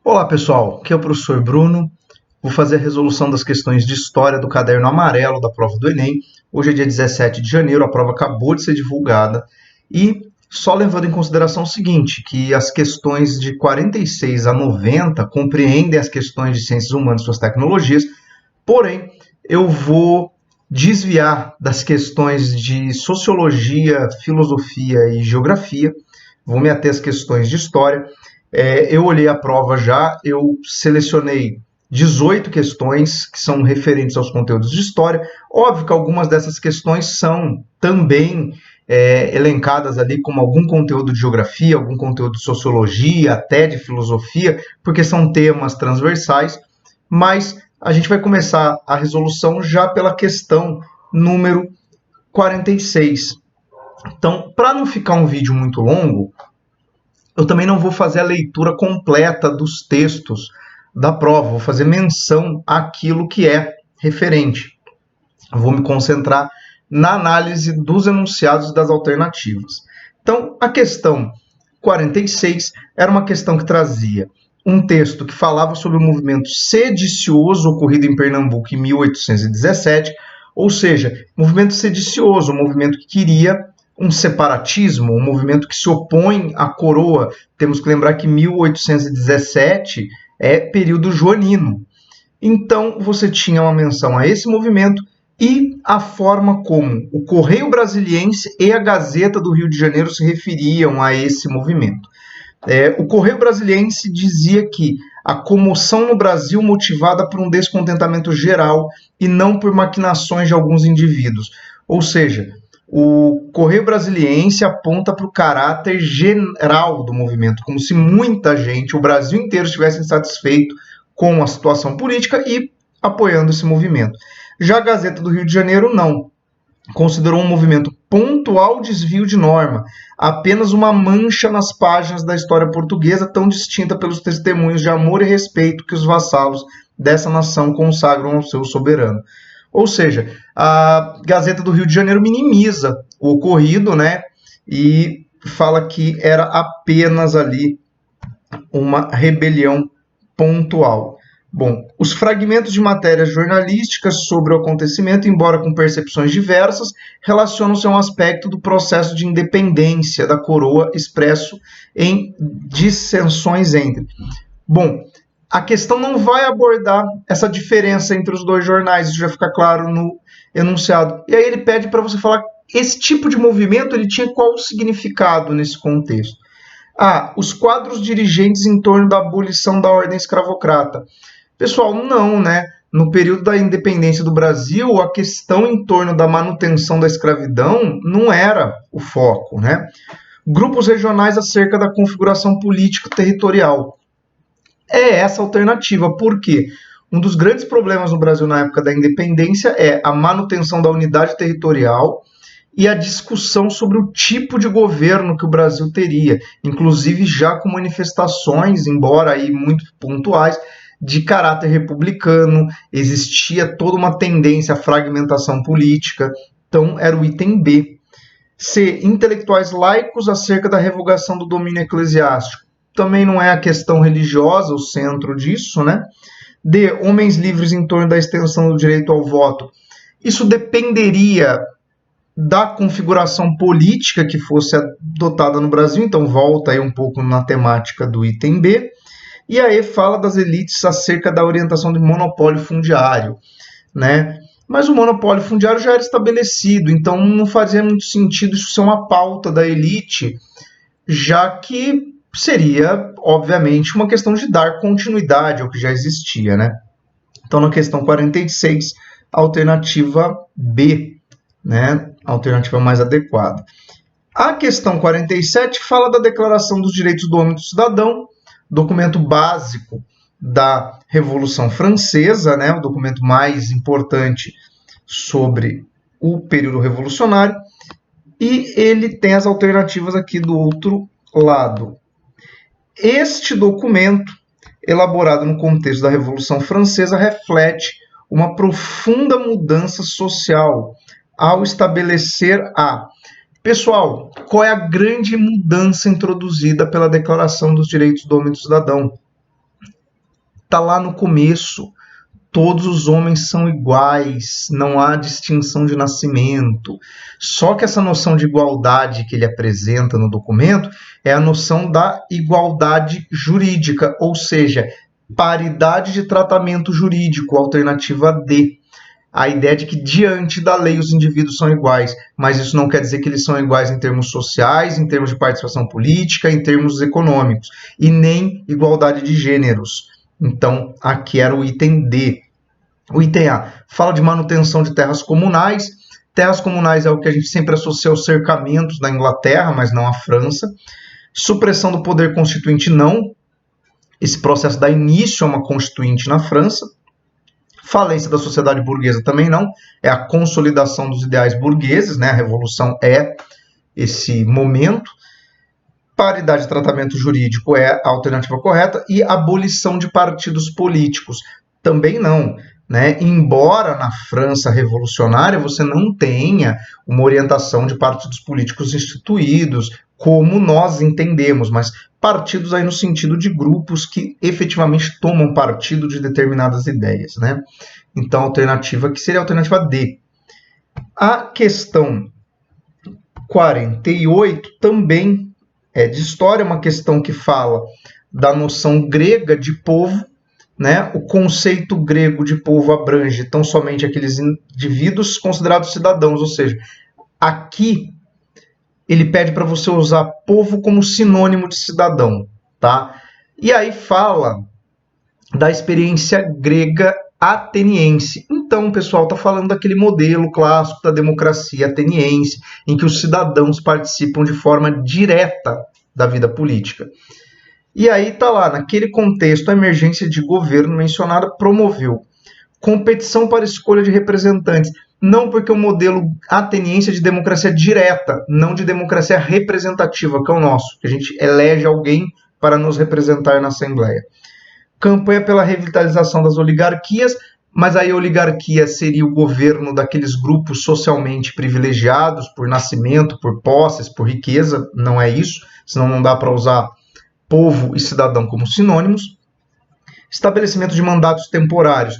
Olá pessoal, aqui é o professor Bruno. Vou fazer a resolução das questões de história do caderno amarelo da prova do Enem. Hoje é dia 17 de janeiro, a prova acabou de ser divulgada. E só levando em consideração o seguinte, que as questões de 46 a 90 compreendem as questões de ciências humanas e suas tecnologias, porém eu vou desviar das questões de sociologia, filosofia e geografia, vou me ater às questões de história. Eu olhei a prova já, eu selecionei 18 questões que são referentes aos conteúdos de história. Óbvio que algumas dessas questões são também elencadas ali como algum conteúdo de geografia, algum conteúdo de sociologia, até de filosofia, porque são temas transversais, mas a gente vai começar a resolução já pela questão número 46. Então, para não ficar um vídeo muito longo, eu também não vou fazer a leitura completa dos textos da prova, vou fazer menção àquilo que é referente. Eu vou me concentrar na análise dos enunciados das alternativas. Então, a questão 46 era uma questão que trazia um texto que falava sobre o movimento sedicioso ocorrido em Pernambuco em 1817, ou seja, movimento sedicioso, um movimento que queria um separatismo, um movimento que se opõe à coroa. Temos que lembrar que 1817 é período joanino. Então, você tinha uma menção a esse movimento e a forma como o Correio Brasiliense e a Gazeta do Rio de Janeiro se referiam a esse movimento. O Correio Brasiliense dizia que a comoção no Brasil motivada por um descontentamento geral e não por maquinações de alguns indivíduos. Ou seja, o Correio Brasiliense aponta para o caráter geral do movimento, como se muita gente, o Brasil inteiro, estivesse insatisfeito com a situação política e apoiando esse movimento. Já a Gazeta do Rio de Janeiro não. Considerou um movimento pontual desvio de norma, apenas uma mancha nas páginas da história portuguesa, tão distinta pelos testemunhos de amor e respeito que os vassalos dessa nação consagram ao seu soberano. Ou seja, a Gazeta do Rio de Janeiro minimiza o ocorrido, né? E fala que era apenas ali uma rebelião pontual. Bom, os fragmentos de matérias jornalísticas sobre o acontecimento, embora com percepções diversas, relacionam-se a um aspecto do processo de independência da coroa expresso em dissensões entre. Bom, a questão não vai abordar essa diferença entre os dois jornais, isso já fica claro no enunciado. E aí ele pede para você falar esse tipo de movimento ele tinha qual significado nesse contexto. Os quadros dirigentes em torno da abolição da ordem escravocrata. Pessoal, não, né? No período da independência do Brasil, a questão em torno da manutenção da escravidão não era o foco, né? Grupos regionais acerca da configuração política territorial. É essa alternativa, porque um dos grandes problemas no Brasil na época da independência é a manutenção da unidade territorial e a discussão sobre o tipo de governo que o Brasil teria, inclusive já com manifestações, embora aí muito pontuais, de caráter republicano, existia toda uma tendência à fragmentação política, então era o item B. C. Intelectuais laicos acerca da revogação do domínio eclesiástico. Também não é a questão religiosa o centro disso, né? D. Homens livres em torno da extensão do direito ao voto. Isso dependeria da configuração política que fosse adotada no Brasil, então volta aí um pouco na temática do item B. E aí fala das elites acerca da orientação do monopólio fundiário, né? Mas o monopólio fundiário já era estabelecido, então não fazia muito sentido isso ser uma pauta da elite, já que seria, obviamente, uma questão de dar continuidade ao que já existia, né? Então, na questão 46, alternativa B, né? A alternativa mais adequada. A questão 47 fala da Declaração dos Direitos do Homem e do Cidadão, documento básico da Revolução Francesa, né? O documento mais importante sobre o período revolucionário, e ele tem as alternativas aqui do outro lado. Este documento, elaborado no contexto da Revolução Francesa, reflete uma profunda mudança social ao estabelecer a... Pessoal, qual é a grande mudança introduzida pela Declaração dos Direitos do Homem e do Cidadão? está lá no começo. Todos os homens são iguais, não há distinção de nascimento. Só que essa noção de igualdade que ele apresenta no documento é a noção da igualdade jurídica, ou seja, paridade de tratamento jurídico, alternativa D. A ideia de que diante da lei os indivíduos são iguais, mas isso não quer dizer que eles são iguais em termos sociais, em termos de participação política, em termos econômicos, e nem igualdade de gêneros. Então, aqui era o item D. O item A fala de manutenção de terras comunais. Terras comunais é o que a gente sempre associa aos cercamentos da Inglaterra, mas não à França. Supressão do poder constituinte, não. Esse processo dá início a uma constituinte na França. Falência da sociedade burguesa também não. É a consolidação dos ideais burgueses, né? A revolução é esse momento. Paridade de tratamento jurídico é a alternativa correta, e abolição de partidos políticos também não, né? Embora na França revolucionária você não tenha uma orientação de partidos políticos instituídos, como nós entendemos, mas partidos aí no sentido de grupos que efetivamente tomam partido de determinadas ideias, né? Então, a alternativa que seria a alternativa D. A questão 48 também é de história, uma questão que fala da noção grega de povo, né? O conceito grego de povo abrange tão somente aqueles indivíduos considerados cidadãos, ou seja, aqui ele pede para você usar povo como sinônimo de cidadão, tá? E aí fala da experiência grega ateniense. Então, pessoal, está falando daquele modelo clássico da democracia ateniense, em que os cidadãos participam de forma direta da vida política. E aí está lá, naquele contexto, a emergência de governo mencionada promoveu competição para escolha de representantes, não porque o modelo ateniense é de democracia direta, não de democracia representativa, que é o nosso, que a gente elege alguém para nos representar na Assembleia. Campanha pela revitalização das oligarquias, mas aí a oligarquia seria o governo daqueles grupos socialmente privilegiados por nascimento, por posses, por riqueza, não é isso, senão não dá para usar povo e cidadão como sinônimos. Estabelecimento de mandatos temporários.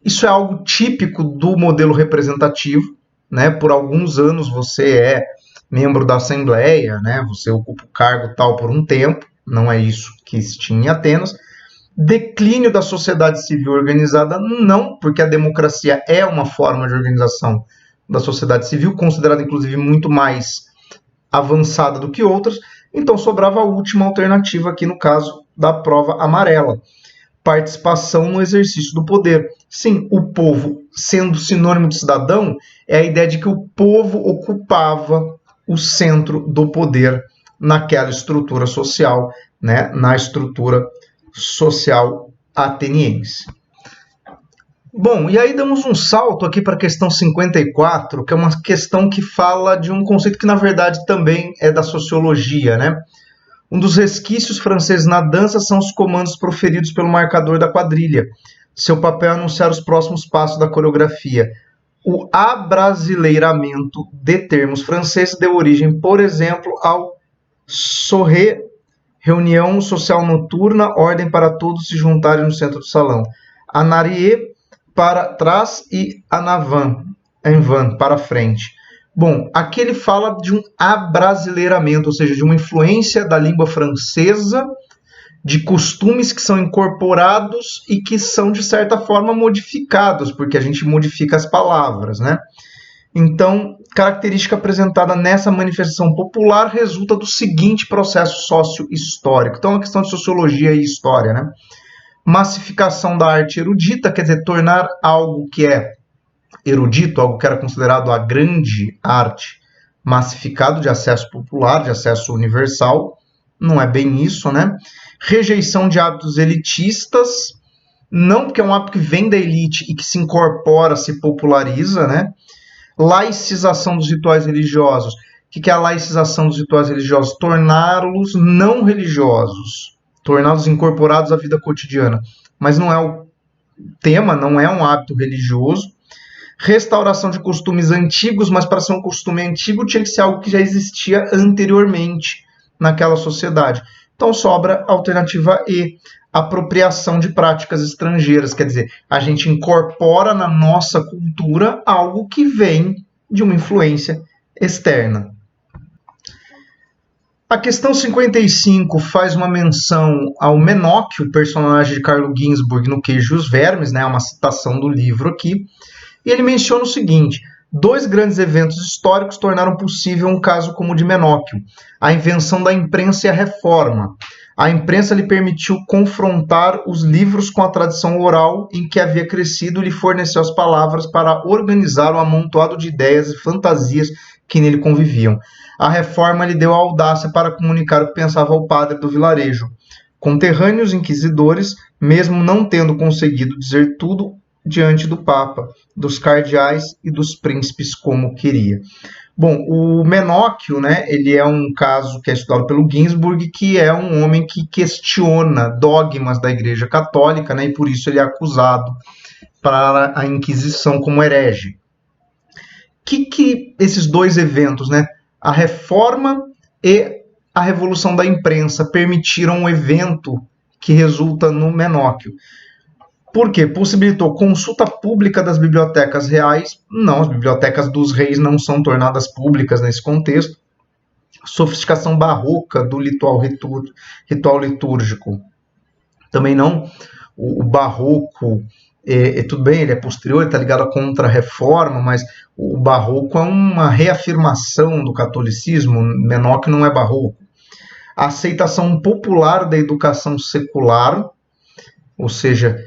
Isso é algo típico do modelo representativo, né? Por alguns anos você é membro da Assembleia, né? Você ocupa o cargo tal por um tempo, não é isso que se tinha em Atenas. Declínio da sociedade civil organizada, não, porque a democracia é uma forma de organização da sociedade civil, considerada inclusive muito mais avançada do que outras. Então sobrava a última alternativa aqui no caso da prova amarela. Participação no exercício do poder. Sim, o povo, sendo sinônimo de cidadão, é a ideia de que o povo ocupava o centro do poder naquela estrutura social, né, na estrutura social ateniense. Bom, e aí damos um salto aqui para a questão 54, que é uma questão que fala de um conceito que, na verdade, também é da sociologia, né? Um dos resquícios franceses na dança são os comandos proferidos pelo marcador da quadrilha. Seu papel é anunciar os próximos passos da coreografia. O abrasileiramento de termos franceses deu origem, por exemplo, ao soirée, reunião social noturna, ordem para todos se juntarem no centro do salão. A Narie para trás e a Navan, en van, para frente. Bom, aqui ele fala de um abrasileiramento, ou seja, de uma influência da língua francesa, de costumes que são incorporados e que são, de certa forma, modificados, porque a gente modifica as palavras, né? Então, característica apresentada nessa manifestação popular resulta do seguinte processo sócio-histórico. Então, é uma questão de sociologia e história, né? Massificação da arte erudita, quer dizer, tornar algo que é erudito, algo que era considerado a grande arte, massificado, de acesso popular, de acesso universal. Não é bem isso, né? Rejeição de hábitos elitistas, não porque é um hábito que vem da elite e que se incorpora, se populariza, né? Laicização dos rituais religiosos. O que é a laicização dos rituais religiosos? Torná-los não religiosos, torná-los incorporados à vida cotidiana. Mas não é o tema, não é um hábito religioso. Restauração de costumes antigos, mas para ser um costume antigo tinha que ser algo que já existia anteriormente naquela sociedade. Então sobra a alternativa E, apropriação de práticas estrangeiras, quer dizer, a gente incorpora na nossa cultura algo que vem de uma influência externa. A questão 55 faz uma menção ao Menóquio, personagem de Carlo Ginzburg no Queijo e os Vermes, né, uma citação do livro aqui, e ele menciona o seguinte: 2 grandes eventos históricos tornaram possível um caso como o de Menóquio, a invenção da imprensa e a reforma. A imprensa lhe permitiu confrontar os livros com a tradição oral em que havia crescido e lhe forneceu as palavras para organizar o amontoado de ideias e fantasias que nele conviviam. A reforma lhe deu a audácia para comunicar o que pensava ao padre do vilarejo. Conterrâneos inquisidores, mesmo não tendo conseguido dizer tudo diante do Papa, dos cardeais e dos príncipes como queria. Bom, o Menóquio, né, ele é um caso que é estudado pelo Ginzburg, que é um homem que questiona dogmas da Igreja Católica, né, e por isso ele é acusado para a Inquisição como herege. Que esses 2 eventos, né, a Reforma e a Revolução da Imprensa, permitiram um evento que resulta no Menóquio? Por quê? Possibilitou consulta pública das bibliotecas reais. Não, as bibliotecas dos reis não são tornadas públicas nesse contexto. Sofisticação barroca do ritual litúrgico. Também não. O barroco, tudo bem, ele é posterior, ele está ligado à Contra-Reforma, mas o barroco é uma reafirmação do catolicismo. Menóquio não é barroco. A aceitação popular da educação secular, ou seja,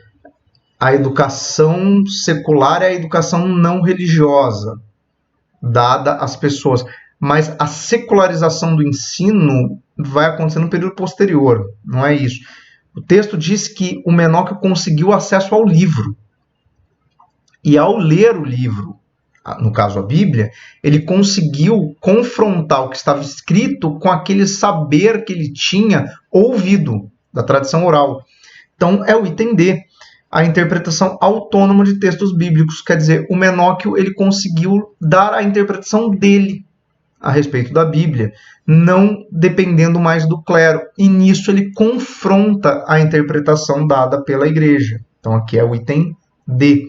a educação secular é a educação não religiosa, dada às pessoas. Mas a secularização do ensino vai acontecer no período posterior, não é isso. O texto diz que o Menóquio conseguiu acesso ao livro. E ao ler o livro, no caso a Bíblia, ele conseguiu confrontar o que estava escrito com aquele saber que ele tinha ouvido, da tradição oral. Então é o item D. A interpretação autônoma de textos bíblicos, quer dizer, o Menóquio ele conseguiu dar a interpretação dele a respeito da Bíblia, não dependendo mais do clero, e nisso ele confronta a interpretação dada pela Igreja. Então aqui é o item D.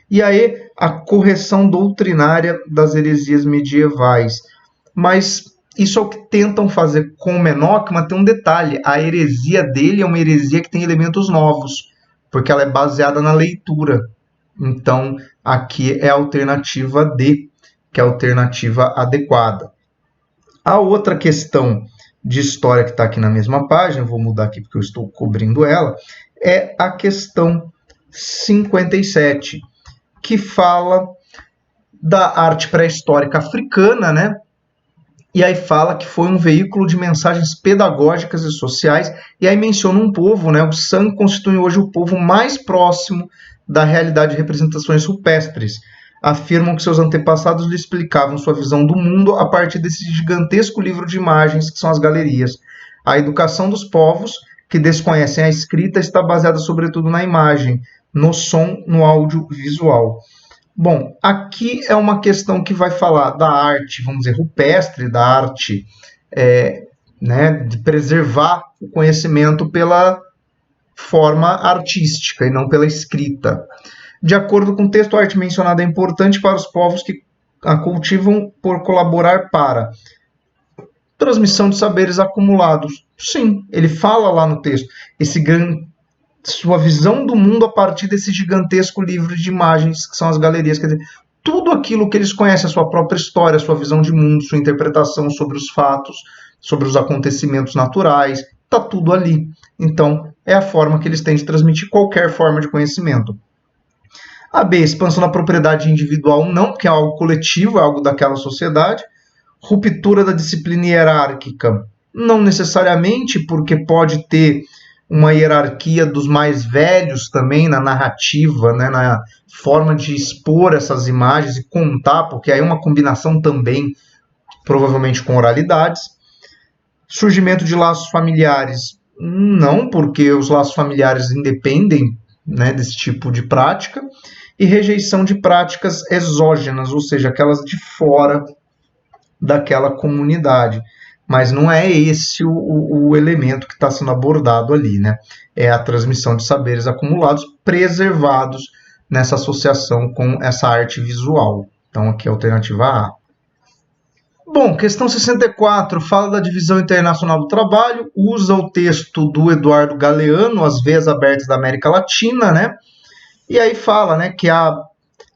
E aí a correção doutrinária das heresias medievais. Mas isso é o que tentam fazer com o Menóquio, mas tem um detalhe: a heresia dele é uma heresia que tem elementos novos, porque ela é baseada na leitura. Então, aqui é a alternativa D, que é a alternativa adequada. A outra questão de história que está aqui na mesma página, vou mudar aqui porque eu estou cobrindo ela, é a questão 57, que fala da arte pré-histórica africana, né? E aí fala que foi um veículo de mensagens pedagógicas e sociais, e aí menciona um povo, né? O San constitui hoje o povo mais próximo da realidade de representações rupestres. Afirmam que seus antepassados lhe explicavam sua visão do mundo a partir desse gigantesco livro de imagens que são as galerias. A educação dos povos, que desconhecem a escrita, está baseada sobretudo na imagem, no som, no audiovisual. Bom, aqui é uma questão que vai falar da arte, vamos dizer, rupestre, da arte, né, de preservar o conhecimento pela forma artística e não pela escrita. De acordo com o texto, a arte mencionada é importante para os povos que a cultivam por colaborar para transmissão de saberes acumulados. Sim, ele fala lá no texto, sua visão do mundo a partir desse gigantesco livro de imagens que são as galerias, quer dizer, tudo aquilo que eles conhecem, a sua própria história, a sua visão de mundo, sua interpretação sobre os fatos, sobre os acontecimentos naturais, está tudo ali. Então, é a forma que eles têm de transmitir qualquer forma de conhecimento. A B, expansão da propriedade individual, não, porque é algo coletivo, é algo daquela sociedade. Ruptura da disciplina hierárquica, não necessariamente, porque pode ter uma hierarquia dos mais velhos também na narrativa, né, na forma de expor essas imagens e contar, porque aí é uma combinação também, provavelmente com oralidades. Surgimento de laços familiares, não, porque os laços familiares independem, né, desse tipo de prática. E rejeição de práticas exógenas, ou seja, aquelas de fora daquela comunidade. mas não é esse o elemento que está sendo abordado ali, né? É a transmissão de saberes acumulados, preservados nessa associação com essa arte visual. Então, aqui é a alternativa A. Bom, questão 64 fala da divisão internacional do trabalho, usa o texto do Eduardo Galeano, As Veias Abertas da América Latina, né? E aí fala, né, que a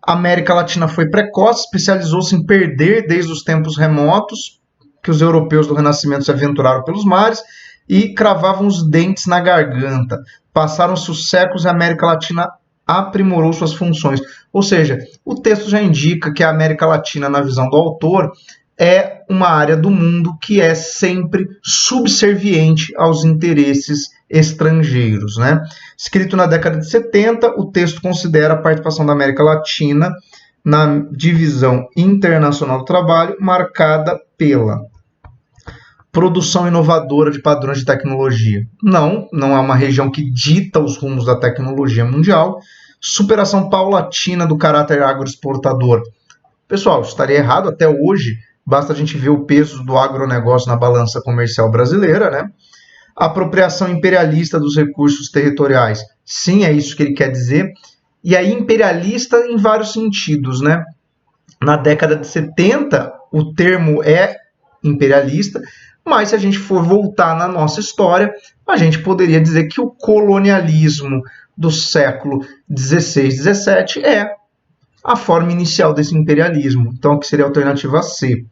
América Latina foi precoce, especializou-se em perder desde os tempos remotos, que os europeus do Renascimento se aventuraram pelos mares e cravavam os dentes na garganta. Passaram-se os séculos e a América Latina aprimorou suas funções. Ou seja, o texto já indica que a América Latina, na visão do autor, é uma área do mundo que é sempre subserviente aos interesses estrangeiros, né? Escrito na década de 70, o texto considera a participação da América Latina na divisão internacional do trabalho, marcada pela produção inovadora de padrões de tecnologia. Não é uma região que dita os rumos da tecnologia mundial. Superação paulatina do caráter agroexportador. Pessoal, estaria errado até hoje. Basta a gente ver o peso do agronegócio na balança comercial brasileira, né? Apropriação imperialista dos recursos territoriais. Sim, é isso que ele quer dizer. E aí, imperialista em vários sentidos, né? Na década de 70, o termo é imperialista, mas se a gente for voltar na nossa história, a gente poderia dizer que o colonialismo do século 16, 17 é a forma inicial desse imperialismo. Então, que seria a alternativa C.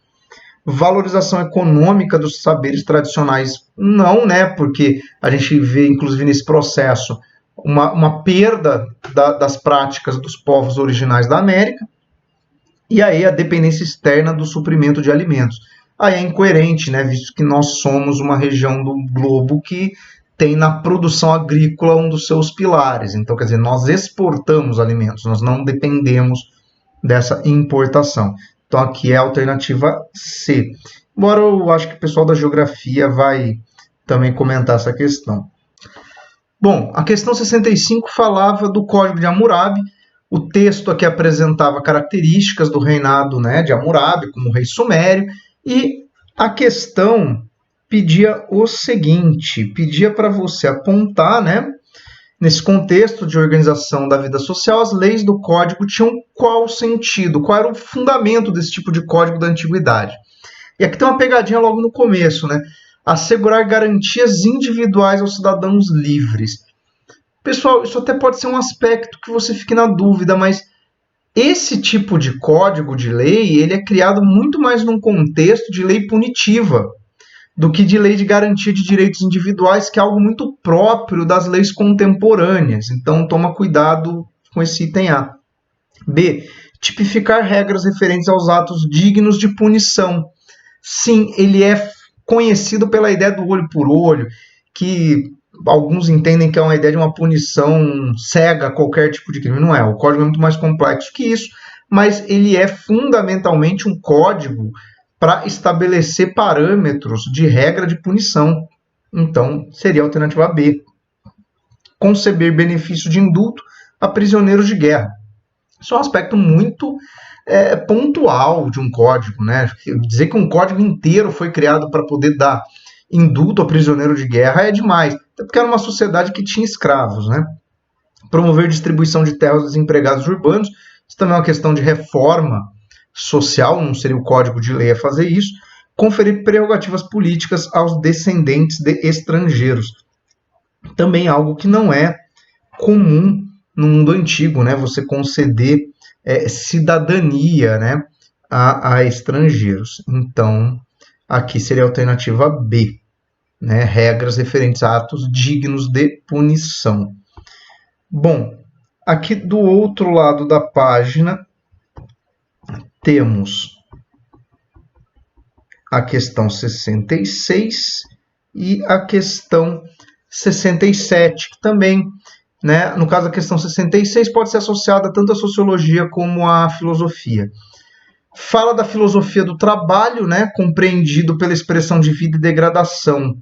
Valorização econômica dos saberes tradicionais, não, né? Porque a gente vê, inclusive, nesse processo, uma perda das práticas dos povos originais da América, e aí a dependência externa do suprimento de alimentos. Aí é incoerente, né? Visto que nós somos uma região do globo que tem na produção agrícola um dos seus pilares. Então, quer dizer, nós exportamos alimentos, nós não dependemos dessa importação. Então, aqui é a alternativa C. Embora eu acho que o pessoal da geografia vai também comentar essa questão. Bom, a questão 65 falava do Código de Hammurabi. O texto aqui apresentava características do reinado, né, de Hammurabi, como rei sumério, e a questão pedia o seguinte, pedia para você apontar, né, nesse contexto de organização da vida social, as leis do código tinham qual sentido? Qual era o fundamento desse tipo de código da antiguidade? E aqui tem uma pegadinha logo no começo, né? Assegurar garantias individuais aos cidadãos livres. Pessoal, isso até pode ser um aspecto que você fique na dúvida, mas esse tipo de código de lei, ele é criado muito mais num contexto de lei punitiva do que de lei de garantia de direitos individuais, que é algo muito próprio das leis contemporâneas. Então, toma cuidado com esse item A. B. Tipificar regras referentes aos atos dignos de punição. Sim, ele é conhecido pela ideia do olho por olho, que alguns entendem que é uma ideia de uma punição cega a qualquer tipo de crime. Não é, o código é muito mais complexo que isso, mas ele é fundamentalmente um código para estabelecer parâmetros de regra de punição. Então, seria a alternativa B. Conceber benefício de indulto a prisioneiros de guerra. Isso é um aspecto muito pontual de um código, né? Dizer que um código inteiro foi criado para poder dar indulto a prisioneiro de guerra é demais, até porque era uma sociedade que tinha escravos, né? Promover distribuição de terras aos desempregados urbanos, isso também é uma questão de reforma social, não seria o código de lei a fazer isso. Conferir prerrogativas políticas aos descendentes de estrangeiros. Também algo que não é comum no mundo antigo, né? Você conceder cidadania, né, a estrangeiros. Então, aqui seria a alternativa B, né? Regras referentes a atos dignos de punição. Bom, aqui do outro lado da página, temos a questão 66 e a questão 67, que também, né, no caso a questão 66 pode ser associada tanto à sociologia como à filosofia. Fala da filosofia do trabalho, né, compreendido pela expressão de vida e degradação,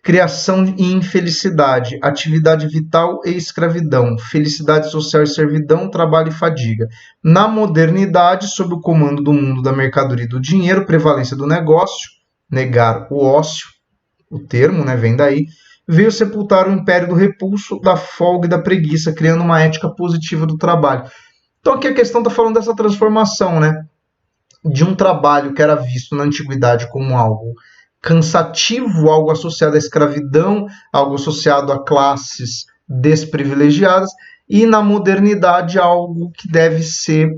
criação e infelicidade, atividade vital e escravidão, felicidade social e servidão, trabalho e fadiga. Na modernidade, sob o comando do mundo da mercadoria e do dinheiro, prevalência do negócio, negar o ócio, o termo, né, vem daí, veio sepultar o império do repulso, da folga e da preguiça, criando uma ética positiva do trabalho. Então aqui a questão está falando dessa transformação, né, de um trabalho que era visto na antiguidade como algo cansativo, algo associado à escravidão, algo associado a classes desprivilegiadas, e na modernidade algo que deve ser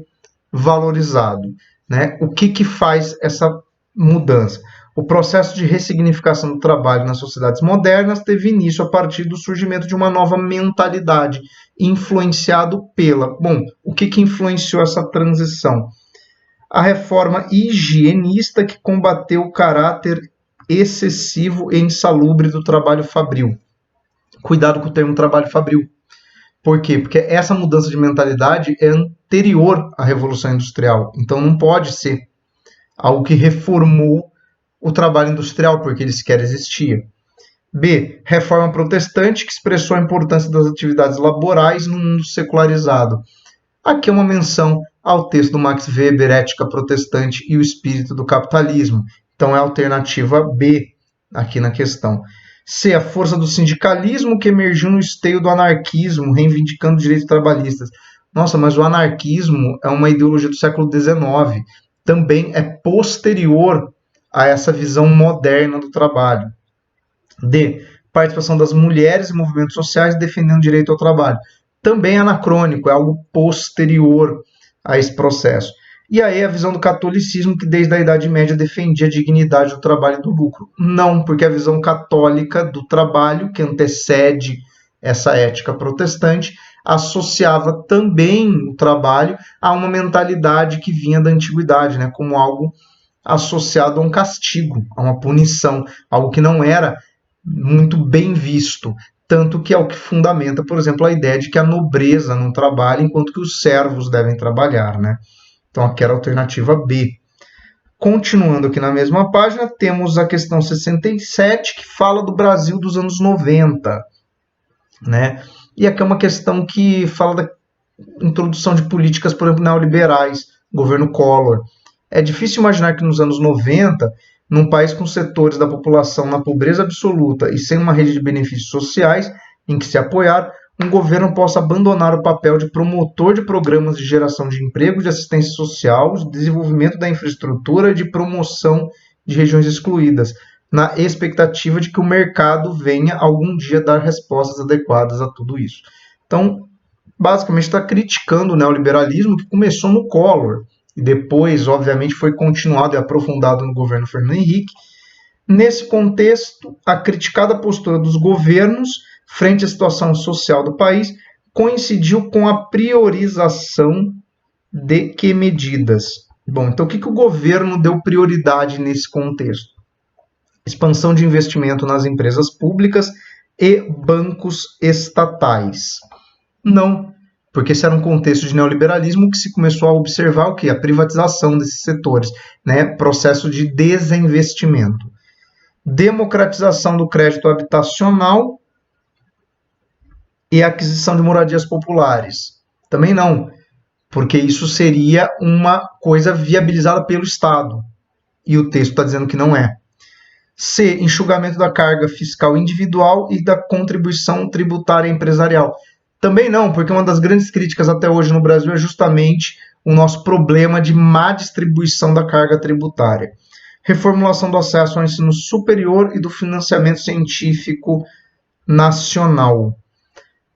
valorizado, né? O que faz essa mudança? O processo de ressignificação do trabalho nas sociedades modernas teve início a partir do surgimento de uma nova mentalidade, influenciado pela... Bom, o que influenciou essa transição? A reforma higienista que combateu o caráter excessivo e insalubre do trabalho fabril. Cuidado com o termo trabalho fabril. Por quê? Porque essa mudança de mentalidade é anterior à Revolução Industrial. Então não pode ser algo que reformou o trabalho industrial, porque ele sequer existia. B. Reforma protestante, que expressou a importância das atividades laborais no mundo secularizado. Aqui é uma menção ao texto do Max Weber, Ética Protestante e o Espírito do Capitalismo. Então é a alternativa B aqui na questão. C. A força do sindicalismo que emergiu no esteio do anarquismo, reivindicando direitos trabalhistas. Nossa, mas o anarquismo é uma ideologia do século XIX. Também é posterior a essa visão moderna do trabalho. D. Participação das mulheres em movimentos sociais defendendo o direito ao trabalho. Também é anacrônico, é algo posterior a esse processo. E aí a visão do catolicismo, que desde a Idade Média defendia a dignidade do trabalho e do lucro. Não, porque a visão católica do trabalho, que antecede essa ética protestante, associava também o trabalho a uma mentalidade que vinha da antiguidade, né, como algo associado a um castigo, a uma punição, algo que não era muito bem visto. Tanto que é o que fundamenta, por exemplo, a ideia de que a nobreza não trabalha enquanto que os servos devem trabalhar, né? Então aqui era a alternativa B. Continuando aqui na mesma página, temos a questão 67, que fala do Brasil dos anos 90, né? E aqui é uma questão que fala da introdução de políticas, por exemplo, neoliberais, governo Collor. É difícil imaginar que nos anos 90, num país com setores da população na pobreza absoluta e sem uma rede de benefícios sociais em que se apoiar, um governo possa abandonar o papel de promotor de programas de geração de emprego, de assistência social, de desenvolvimento da infraestrutura e de promoção de regiões excluídas, na expectativa de que o mercado venha algum dia dar respostas adequadas a tudo isso. Então, basicamente está criticando o neoliberalismo que começou no Collor e depois, obviamente, foi continuado e aprofundado no governo Fernando Henrique. Nesse contexto, a criticada postura dos governos frente à situação social do país coincidiu com a priorização de que medidas? Bom, então o que o governo deu prioridade nesse contexto? Expansão de investimento nas empresas públicas e bancos estatais. Não, porque esse era um contexto de neoliberalismo que se começou a observar o quê? A privatização desses setores, né? Processo de desinvestimento. Democratização do crédito habitacional e aquisição de moradias populares. Também não, porque isso seria uma coisa viabilizada pelo Estado. E o texto está dizendo que não é. C. Enxugamento da carga fiscal individual e da contribuição tributária empresarial. Também não, porque uma das grandes críticas até hoje no Brasil é justamente o nosso problema de má distribuição da carga tributária. Reformulação do acesso ao ensino superior e do financiamento científico nacional.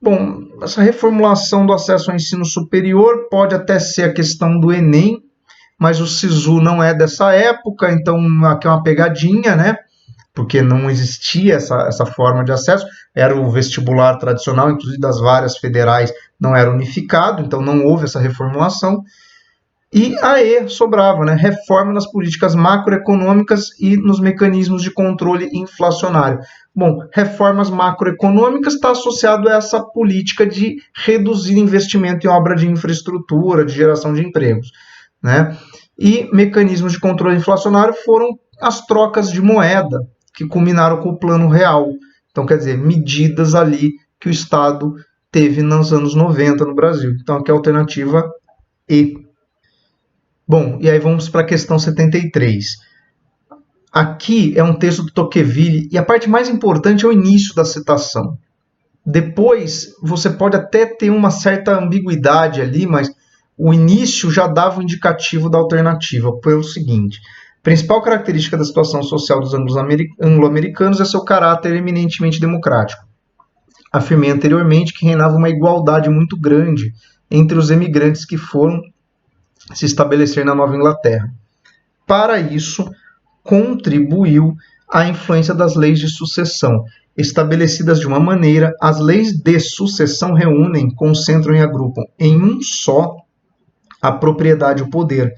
Bom, essa reformulação do acesso ao ensino superior pode até ser a questão do Enem, mas o SISU não é dessa época, então aqui é uma pegadinha, né? Porque não existia essa forma de acesso, era o vestibular tradicional, inclusive das várias federais, não era unificado, então não houve essa reformulação. E aí sobrava, né? Reforma nas políticas macroeconômicas e nos mecanismos de controle inflacionário. Bom, reformas macroeconômicas está associado a essa política de reduzir investimento em obra de infraestrutura, de geração de empregos, né? E mecanismos de controle inflacionário foram as trocas de moeda, que culminaram com o Plano Real. Então, quer dizer, medidas ali que o Estado teve nos anos 90 no Brasil. Então, aqui é a alternativa E. Bom, e aí vamos para a questão 73. aqui é um texto do Tocqueville, e a parte mais importante é o início da citação. Depois, você pode até ter uma certa ambiguidade ali, mas o início já dava o indicativo da alternativa, pelo seguinte: a principal característica da situação social dos anglo-americanos é seu caráter eminentemente democrático. Afirmei anteriormente que reinava uma igualdade muito grande entre os emigrantes que foram se estabelecer na Nova Inglaterra. Para isso, contribuiu a influência das leis de sucessão. Estabelecidas de uma maneira, as leis de sucessão reúnem, concentram e agrupam em um só a propriedade e o poder.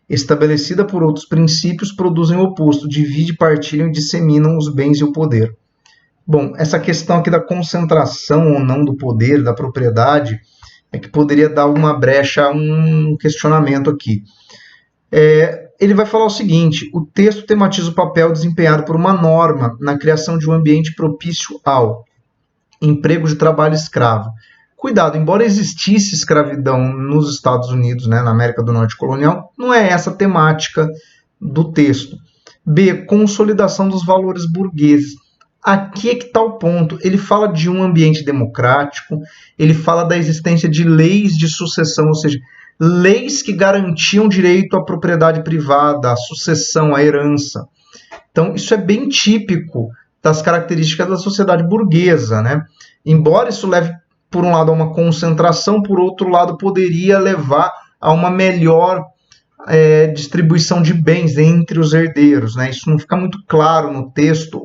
Estabelecida por outros princípios, produzem o oposto, dividem, partilham e disseminam os bens e o poder. Bom, essa questão aqui da concentração ou não do poder, da propriedade, é que poderia dar uma brecha, um questionamento aqui. Ele vai falar o seguinte: o texto tematiza o papel desempenhado por uma norma na criação de um ambiente propício ao emprego de trabalho escravo. Cuidado, embora existisse escravidão nos Estados Unidos, né, na América do Norte colonial, não é essa a temática do texto. B, consolidação dos valores burgueses. Aqui é que está o ponto. Ele fala de um ambiente democrático, ele fala da existência de leis de sucessão, ou seja, leis que garantiam direito à propriedade privada, à sucessão, à herança. Então, isso é bem típico das características da sociedade burguesa, né? Embora isso leve, por um lado, a uma concentração, por outro lado, poderia levar a uma melhor distribuição de bens entre os herdeiros, né? Isso não fica muito claro no texto,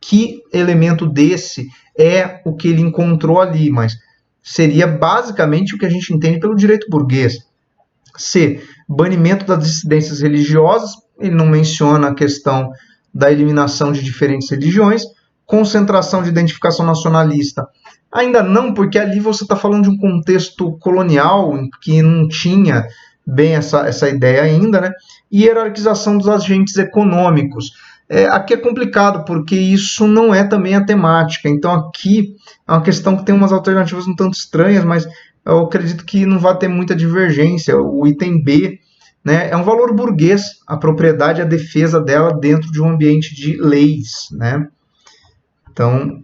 que elemento desse é o que ele encontrou ali, mas seria basicamente o que a gente entende pelo direito burguês. C, banimento das dissidências religiosas, ele não menciona a questão da eliminação de diferentes religiões. Concentração de identificação nacionalista, ainda não, porque ali você está falando de um contexto colonial que não tinha bem essa ideia ainda, né? E hierarquização dos agentes econômicos. Aqui é complicado, porque isso não é também a temática. Então aqui é uma questão que tem umas alternativas um tanto estranhas, mas eu acredito que não vai ter muita divergência. O item B, né, é um valor burguês, a propriedade e a defesa dela dentro de um ambiente de leis, né? Então,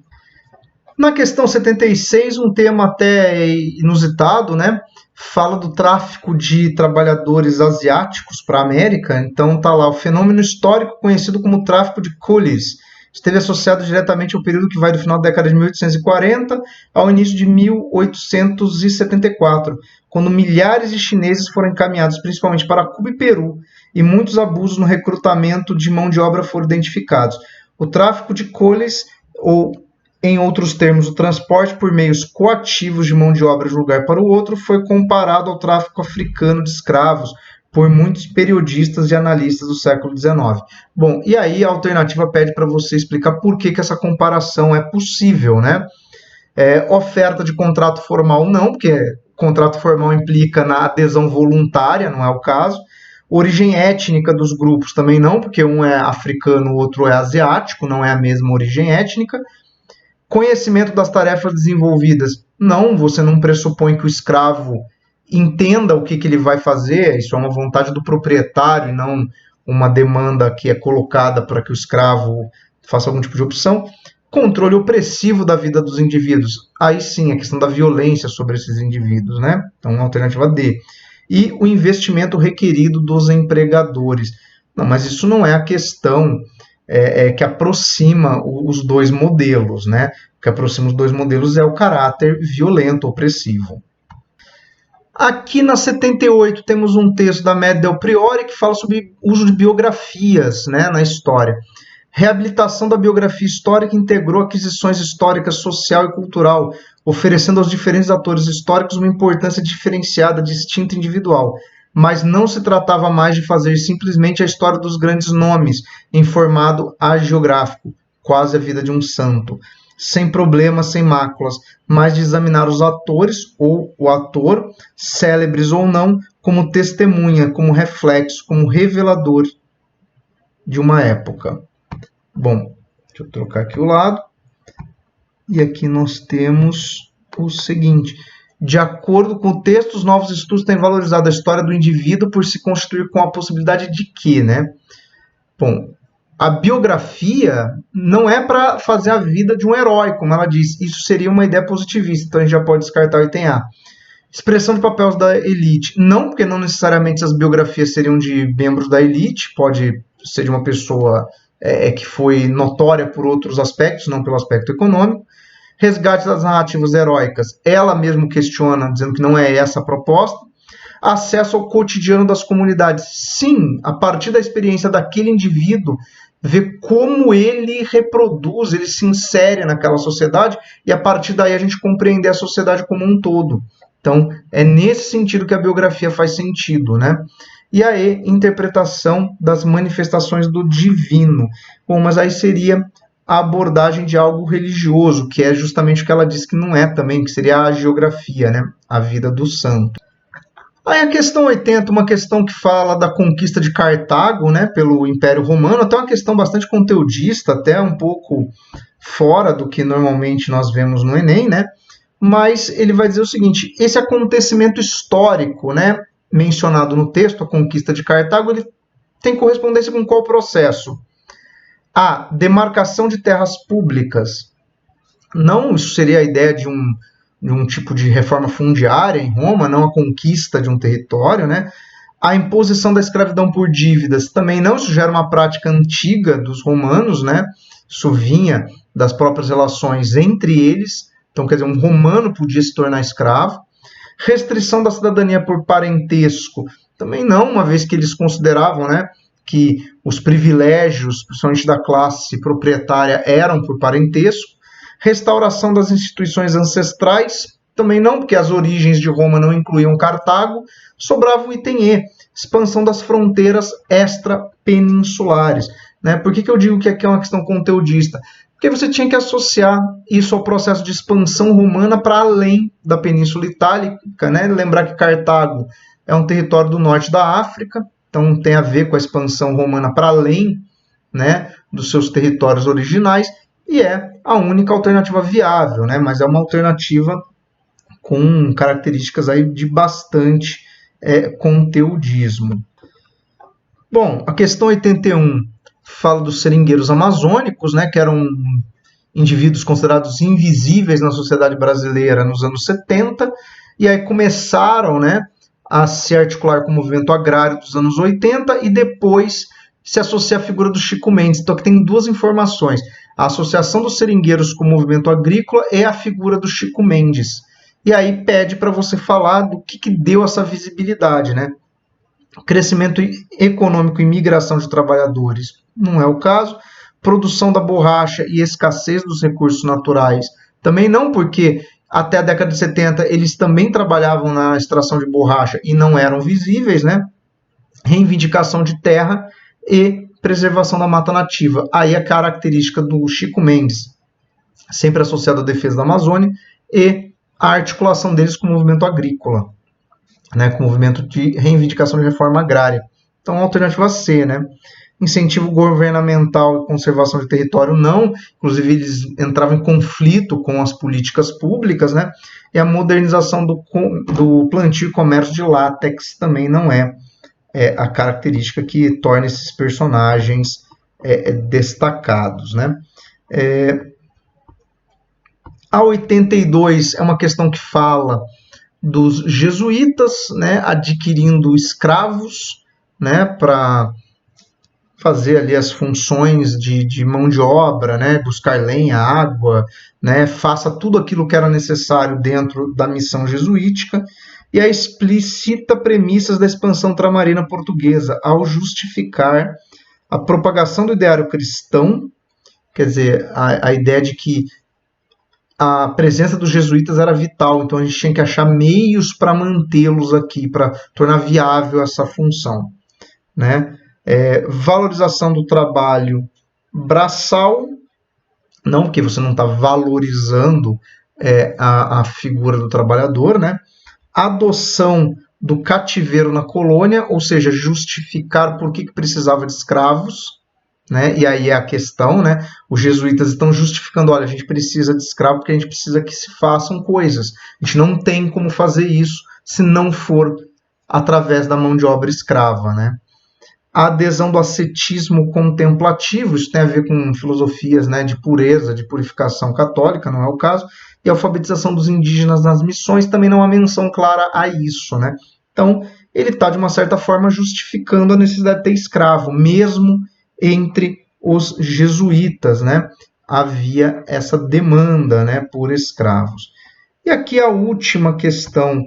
na questão 76, um tema até inusitado, né? Fala do tráfico de trabalhadores asiáticos para a América. Então tá lá: o fenômeno histórico conhecido como tráfico de coolies esteve associado diretamente ao período que vai do final da década de 1840 ao início de 1874, quando milhares de chineses foram encaminhados principalmente para Cuba e Peru, e muitos abusos no recrutamento de mão de obra foram identificados. O tráfico de coolies, ou em outros termos, o transporte por meios coativos de mão de obra de um lugar para o outro, foi comparado ao tráfico africano de escravos por muitos periodistas e analistas do século XIX. Bom, e aí a alternativa pede para você explicar por que essa comparação é possível, né? Oferta de contrato formal não, porque contrato formal implica na adesão voluntária, não é o caso. Origem étnica dos grupos também não, porque um é africano, o outro é asiático, não é a mesma origem étnica. Conhecimento das tarefas desenvolvidas. Não, você não pressupõe que o escravo entenda o que ele vai fazer, isso é uma vontade do proprietário e não uma demanda que é colocada para que o escravo faça algum tipo de opção. Controle opressivo da vida dos indivíduos. Aí sim, a questão da violência sobre esses indivíduos, né? Então, alternativa D. E o investimento requerido dos empregadores. Não, mas isso não é a questão que aproxima os dois modelos, né? O que aproxima os dois modelos é o caráter violento, opressivo. Aqui na 78 temos um texto da Mede Del Priore que fala sobre uso de biografias, né, na história. Reabilitação da biografia histórica integrou aquisições históricas social e cultural, oferecendo aos diferentes atores históricos uma importância diferenciada, distinta e individual. Mas não se tratava mais de fazer simplesmente a história dos grandes nomes em formato hagiográfico, quase a vida de um santo, sem problemas, sem máculas, mas de examinar os atores ou o ator, célebres ou não, como testemunha, como reflexo, como revelador de uma época. Bom, deixa eu trocar aqui o lado. E aqui nós temos o seguinte: de acordo com o texto, os novos estudos têm valorizado a história do indivíduo por se constituir com a possibilidade de que, né? Bom, a biografia não é para fazer a vida de um herói, como ela diz. Isso seria uma ideia positivista, então a gente já pode descartar o item A. Expressão de papéis da elite. Não, porque não necessariamente as biografias seriam de membros da elite, pode ser de uma pessoa que foi notória por outros aspectos, não pelo aspecto econômico. Resgate das narrativas heróicas. Ela mesmo questiona, dizendo que não é essa a proposta. Acesso ao cotidiano das comunidades. Sim, a partir da experiência daquele indivíduo, ver como ele reproduz, ele se insere naquela sociedade e a partir daí a gente compreender a sociedade como um todo. Então, é nesse sentido que a biografia faz sentido, né? E a E, interpretação das manifestações do divino. Bom, mas aí seria a abordagem de algo religioso, que é justamente o que ela disse que não é também, que seria a geografia, né? A vida do santo. Aí a questão 80, uma questão que fala da conquista de Cartago, né, pelo Império Romano, até uma questão bastante conteudista, até um pouco fora do que normalmente nós vemos no Enem, né? Mas ele vai dizer o seguinte: esse acontecimento histórico, né, mencionado no texto, a conquista de Cartago, ele tem correspondência com qual processo? A demarcação de terras públicas. Não, isso seria a ideia de um tipo de reforma fundiária em Roma, não a conquista de um território, né? A imposição da escravidão por dívidas também não, isso já era uma prática antiga dos romanos, né? Isso vinha das próprias relações entre eles, então quer dizer, um romano podia se tornar escravo. Restrição da cidadania por parentesco, também não, uma vez que eles consideravam, né, que os privilégios, principalmente da classe proprietária, eram por parentesco. Restauração das instituições ancestrais, também não, porque as origens de Roma não incluíam Cartago. Sobrava o item E, expansão das fronteiras extrapeninsulares. Né? Por que eu digo que aqui é uma questão conteudista? Porque você tinha que associar isso ao processo de expansão romana para além da Península Itálica. Né? Lembrar que Cartago é um território do norte da África, então tem a ver com a expansão romana para além, né, dos seus territórios originais, e é a única alternativa viável, né? Mas é uma alternativa com características aí de bastante conteudismo. Bom, a questão 81 fala dos seringueiros amazônicos, né, que eram indivíduos considerados invisíveis na sociedade brasileira nos anos 70, e aí começaram, né, a se articular com o movimento agrário dos anos 80 e depois se associa à figura do Chico Mendes. Então aqui tem duas informações. A associação dos seringueiros com o movimento agrícola é a figura do Chico Mendes. E aí pede para você falar do que deu essa visibilidade, né? Crescimento econômico e migração de trabalhadores não é o caso. Produção da borracha e escassez dos recursos naturais também não, porque até a década de 70 eles também trabalhavam na extração de borracha e não eram visíveis, né? Reivindicação de terra e preservação da mata nativa. Aí a característica do Chico Mendes, sempre associado à defesa da Amazônia, e a articulação deles com o movimento agrícola, né, com o movimento de reivindicação de reforma agrária. Então, alternativa C, né? Incentivo governamental e conservação de território, não. Inclusive, eles entravam em conflito com as políticas públicas, né? E a modernização do plantio e comércio de látex também não é a característica que torna esses personagens destacados, né? A 82 é uma questão que fala dos jesuítas, né, adquirindo escravos, né, para fazer ali as funções de mão de obra, né, buscar lenha, água, né, faça tudo aquilo que era necessário dentro da missão jesuítica, e a explicita premissas da expansão ultramarina portuguesa, ao justificar a propagação do ideário cristão, quer dizer, a ideia de que a presença dos jesuítas era vital, então a gente tinha que achar meios para mantê-los aqui, para tornar viável essa função, né? Valorização do trabalho braçal, não, porque você não está valorizando a figura do trabalhador, né? Adoção do cativeiro na colônia, ou seja, justificar por que precisava de escravos, né? E aí é a questão, né? Os jesuítas estão justificando, olha, a gente precisa de escravo porque a gente precisa que se façam coisas. A gente não tem como fazer isso se não for através da mão de obra escrava, né? a adesão do ascetismo contemplativo, isso tem a ver com filosofias, né, de pureza, de purificação católica, não é o caso, e a alfabetização dos indígenas nas missões também não há menção clara a isso, né? Então, ele está, de uma certa forma, justificando a necessidade de ter escravo, mesmo entre os jesuítas, né? Havia essa demanda, né, por escravos. E aqui a última questão,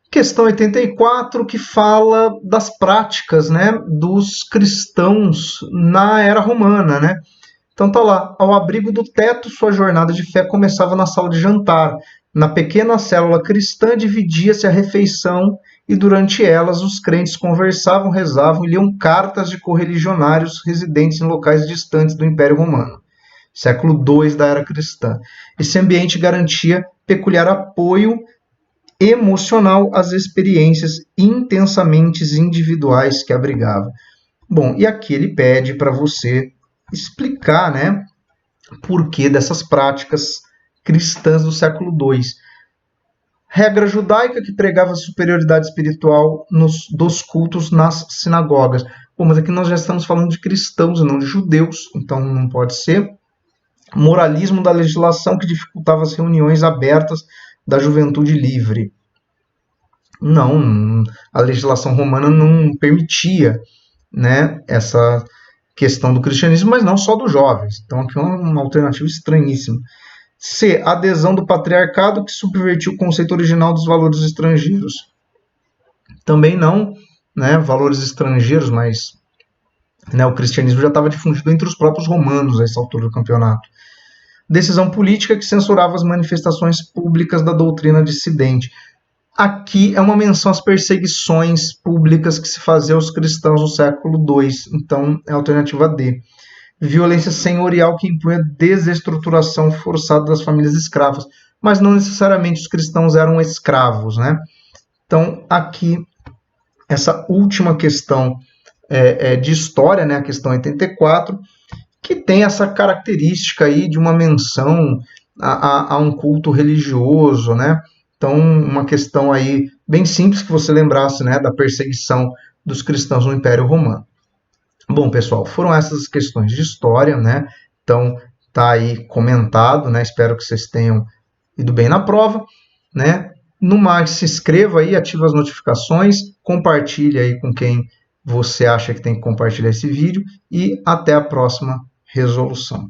questão 84, que fala das práticas, né, dos cristãos na era romana, né? Então tá lá, ao abrigo do teto, sua jornada de fé começava na sala de jantar. Na pequena célula cristã dividia-se a refeição e durante elas os crentes conversavam, rezavam e liam cartas de correligionários residentes em locais distantes do Império Romano. Século II da era cristã. Esse ambiente garantia peculiar apoio emocional às experiências intensamente individuais que abrigava. Bom, e aqui ele pede para você explicar, né, por que dessas práticas cristãs do século II. Regra judaica que pregava a superioridade espiritual dos cultos nas sinagogas. Bom, mas aqui nós já estamos falando de cristãos e não de judeus, então não pode ser. Moralismo da legislação que dificultava as reuniões abertas da juventude livre. Não, a legislação romana não permitia, né, essa questão do cristianismo, mas não só dos jovens. Então aqui é uma alternativa estranhíssima. C. Adesão do patriarcado que subvertiu o conceito original dos valores estrangeiros. Também não, né, valores estrangeiros, mas, né, o cristianismo já estava difundido entre os próprios romanos a essa altura do campeonato. Decisão política que censurava as manifestações públicas da doutrina dissidente. Aqui é uma menção às perseguições públicas que se faziam aos cristãos no século II, então é a alternativa D. Violência senhorial que impunha desestruturação forçada das famílias escravas, mas não necessariamente os cristãos eram escravos, né? Então, aqui, essa última questão de história, né, a questão 84, que tem essa característica aí de uma menção a um culto religioso, né? Então, uma questão aí bem simples que você lembrasse, né, da perseguição dos cristãos no Império Romano. Bom, pessoal, foram essas questões de história, né? Então, tá aí comentado, né? Espero que vocês tenham ido bem na prova, né? No mais, se inscreva aí, ative as notificações, compartilhe aí com quem você acha que tem que compartilhar esse vídeo e até a próxima resolução.